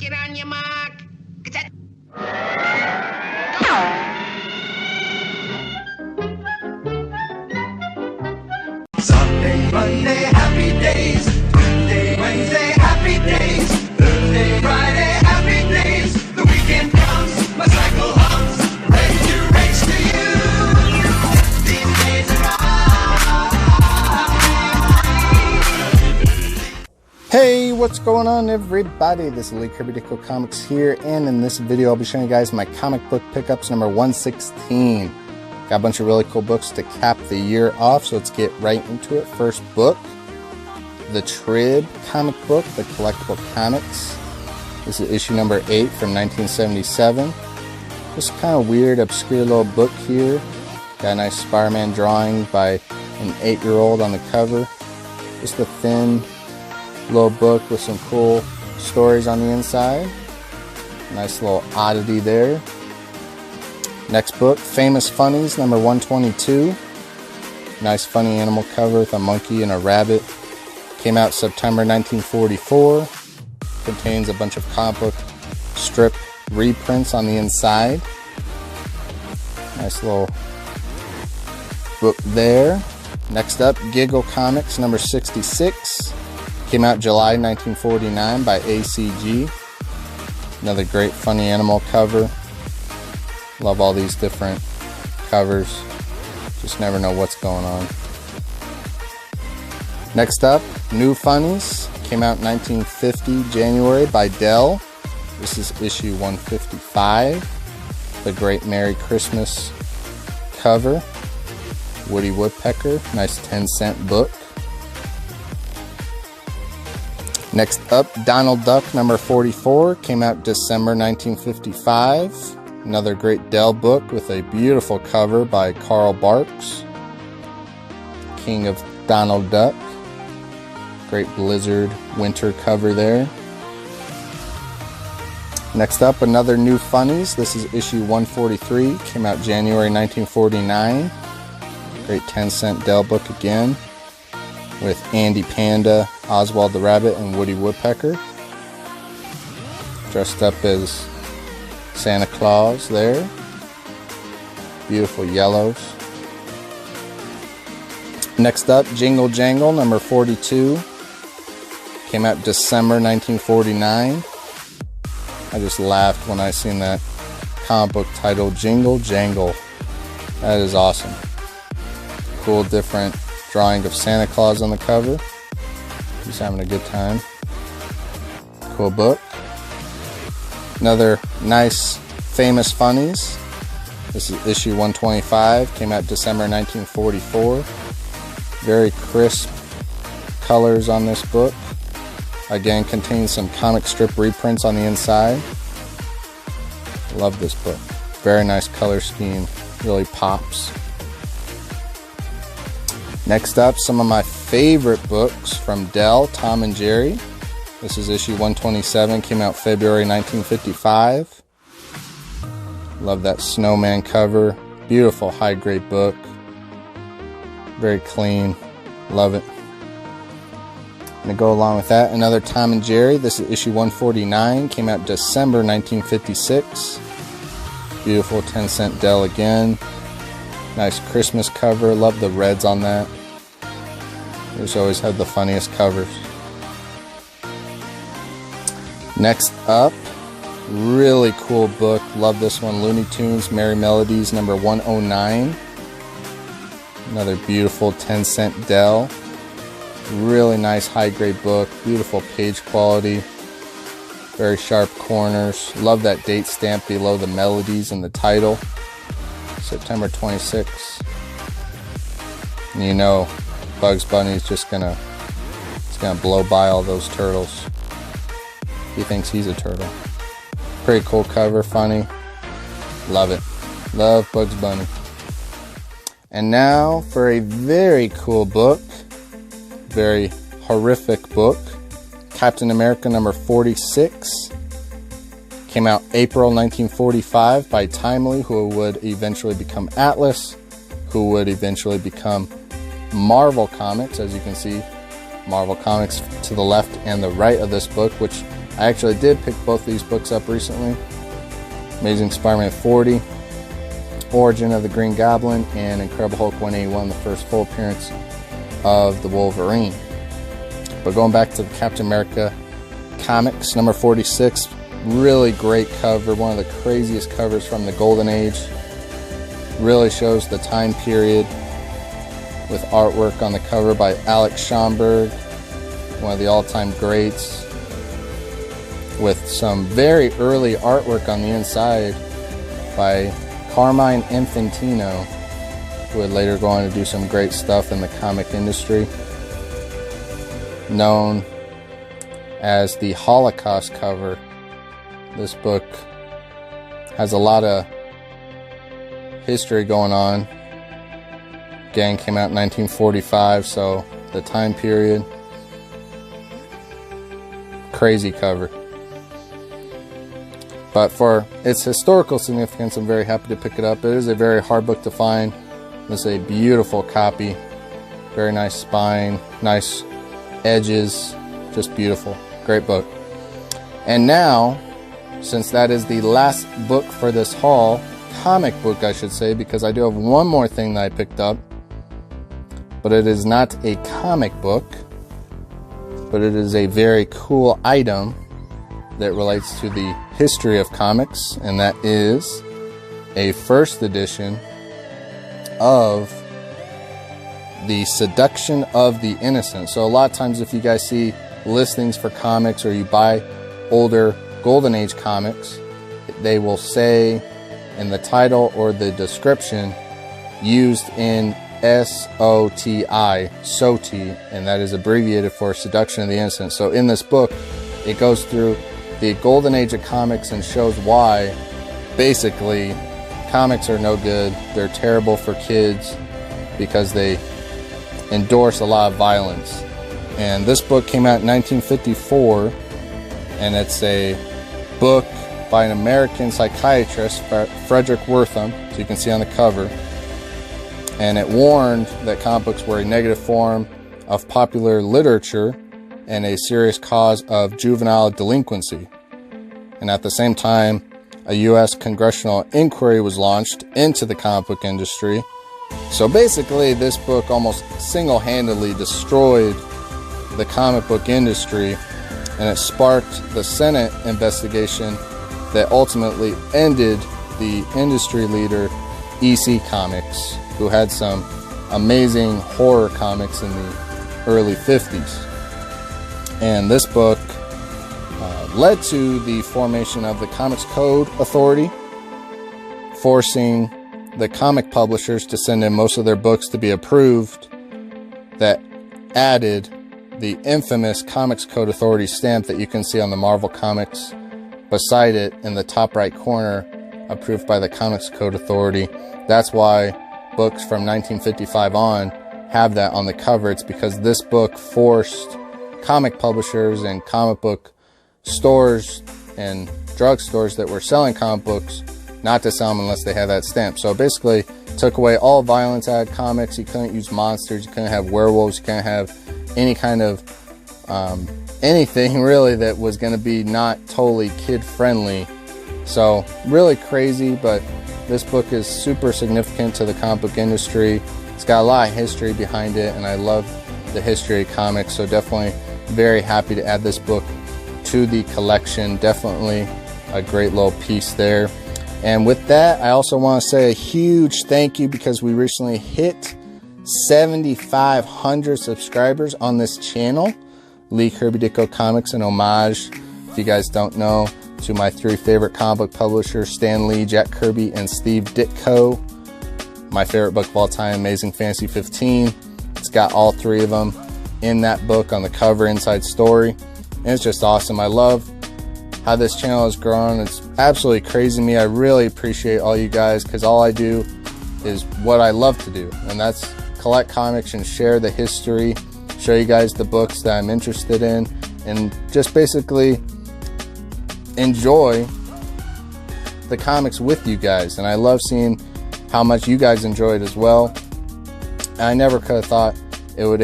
Get on your mark. Get set. Sunday, Monday, happy days. Tuesday, Wednesday, happy days. Thursday, Friday, happy days. The weekend comes, my cycle hums, ready to race to you. These days are mine. Hey, what's going on, everybody? This is Lee Kirby Dicko Comics here, and in this video I'll be showing you guys my comic book pickups number 116. Got a bunch of really cool books to cap the year off, so let's get right into it. First book, the Trib comic book, the collectible comics. This is issue number 8 from 1977. Just kind of weird, obscure little book here. Got a nice Spider-Man drawing by an 8-year-old on the cover. Just a thin little book with some cool stories on the inside. Nice little oddity there. Next book, Famous Funnies, number 122. Nice funny animal cover with a monkey and a rabbit. Came out September 1944. Contains a bunch of comic book strip reprints on the inside. Nice little book there. Next up, Giggle Comics, number 66. Came out July 1949 by ACG. Another great funny animal cover. Love all these different covers. Just never know what's going on. Next up, New Funnies. Came out 1950 January by Dell. This is issue 155. The Great Merry Christmas cover. Woody Woodpecker. Nice 10-cent book. Next up, Donald Duck number 44. Came out December 1955. Another great Dell book with a beautiful cover by Carl Barks. King of Donald Duck. Great Blizzard winter cover there. Next up, another New Funnies. This is issue 143. Came out January 1949. Great 10-cent Dell book again. With Andy Panda, Oswald the Rabbit, and Woody Woodpecker. Dressed up as Santa Claus there. Beautiful yellows. Next up, Jingle Jangle number 42. Came out December 1949. I just laughed when I seen that comic book title, Jingle Jangle. That is awesome. Cool different drawing of Santa Claus on the cover. He's having a good time. Cool book. Another nice Famous Funnies. This is issue 125. Came out December 1944. Very crisp colors on this book. Again, contains some comic strip reprints on the inside. Love this book. Very nice color scheme. Really pops. Next up, some of my favorite books from Dell, Tom and Jerry. This is issue 127, came out February 1955. Love that snowman cover. Beautiful high-grade book. Very clean. Love it. I'm going to go along with that. Another Tom and Jerry. This is issue 149, came out December 1956. Beautiful 10-cent Dell again. Nice Christmas cover. Love the reds on that. They just always have the funniest covers. Next up, really cool book. Love this one. Looney Tunes Merry Melodies number 109. Another beautiful 10-cent Dell. Really nice high-grade book. Beautiful page quality. Very sharp corners. Love that date stamp below the melodies and the title. September 26th. And you know Bugs Bunny is just gonna blow by all those turtles. He thinks he's a turtle. Pretty cool cover, funny. Love it. Love Bugs Bunny. And now for a very cool book. Very horrific book. Captain America number 46. Came out April 1945 by Timely, who would eventually become Atlas, who would eventually become Marvel Comics. As you can see, Marvel Comics to the left and the right of this book, which I actually did pick both these books up recently. Amazing Spider-Man 40, Origin of the Green Goblin, and Incredible Hulk 181, the first full appearance of the Wolverine. But going back to the Captain America comics, number 46, really great cover, one of the craziest covers from the Golden Age. Really shows the time period with artwork on the cover by Alex Schomburg, one of the all-time greats, with some very early artwork on the inside by Carmine Infantino, who would later go on to do some great stuff in the comic industry, known as the Holocaust cover. This book has a lot of history going on. Again, came out in 1945, so the time period. Crazy cover. But for its historical significance, I'm very happy to pick it up. It is a very hard book to find. This is a beautiful copy. Very nice spine, nice edges, just beautiful. Great book. And now, since that is the last book for this haul, comic book I should say, because I do have one more thing that I picked up, but it is not a comic book, but it is a very cool item that relates to the history of comics, and that is a first edition of The Seduction of the Innocent. So a lot of times if you guys see listings for comics or you buy older Golden Age comics, they will say in the title or the description, used in S-O-T-I, SOTI, and that is abbreviated for Seduction of the Innocent. So in this book, it goes through the Golden Age of comics and shows why basically comics are no good. They're terrible for kids because they endorse a lot of violence. And this book came out in 1954, and it's a book by an American psychiatrist, Frederick Wertham, so you can see on the cover. And it warned that comic books were a negative form of popular literature and a serious cause of juvenile delinquency. And at the same time, a U.S. congressional inquiry was launched into the comic book industry. So basically, this book almost single-handedly destroyed the comic book industry, and it sparked the Senate investigation that ultimately ended the industry leader EC Comics, who had some amazing horror comics in the early 50s. And this book led to the formation of the Comics Code Authority, forcing the comic publishers to send in most of their books to be approved, that added the infamous Comics Code Authority stamp that you can see on the Marvel Comics beside it in the top right corner, approved by the Comics Code Authority. That's why books from 1955 on have that on the cover. It's because this book forced comic publishers and comic book stores and drugstores that were selling comic books not to sell them unless they had that stamp. So basically took away all violence out of comics. You couldn't use monsters, you couldn't have werewolves, you couldn't have any kind of anything really that was going to be not totally kid friendly. So really crazy, but this book is super significant to the comic book industry. It's got a lot of history behind it, and I love the history of comics, so definitely very happy to add this book to the collection. Definitely a great little piece there. And with that, I also want to say a huge thank you, because we recently hit 7,500 subscribers on this channel, Lee Kirby Ditko Comics, an homage, if you guys don't know, to my three favorite comic book publishers, Stan Lee, Jack Kirby, and Steve Ditko. My favorite book of all time, Amazing Fantasy 15. It's got all three of them in that book on the cover, inside story, and it's just awesome. I love how this channel has grown. It's absolutely crazy to me. I really appreciate all you guys, because all I do is what I love to do, and that's collect comics and share the history, show you guys the books that I'm interested in, and just basically enjoy the comics with you guys. And I love seeing how much you guys enjoy it as well. And I never could have thought it would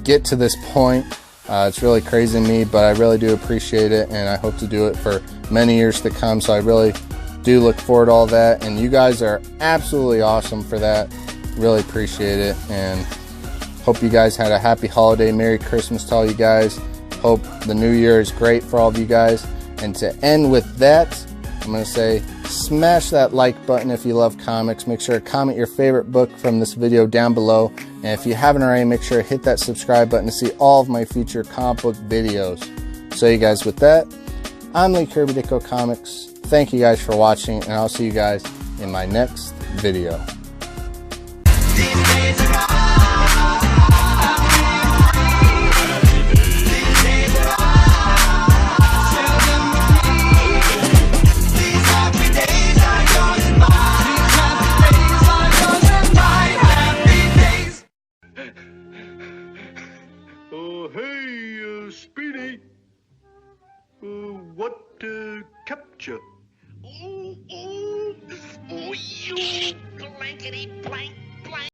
get to this point It's really crazy to me, but I really do appreciate it, and I hope to do it for many years to come. So I really do look forward to all that, and you guys are absolutely awesome for that. Really appreciate it, and hope you guys had a happy holiday. Merry Christmas to all you guys. Hope the new year is great for all of you guys. And to end with that, I'm going to say smash that like button if you love comics. Make sure to comment your favorite book from this video down below. And if you haven't already, make sure to hit that subscribe button to see all of my future comic book videos. So you guys, with that, I'm Lee Kirby Dicko Comics. Thank you guys for watching, and I'll see you guys in my next video. Speedy. What capture? Oh, you blankety blank.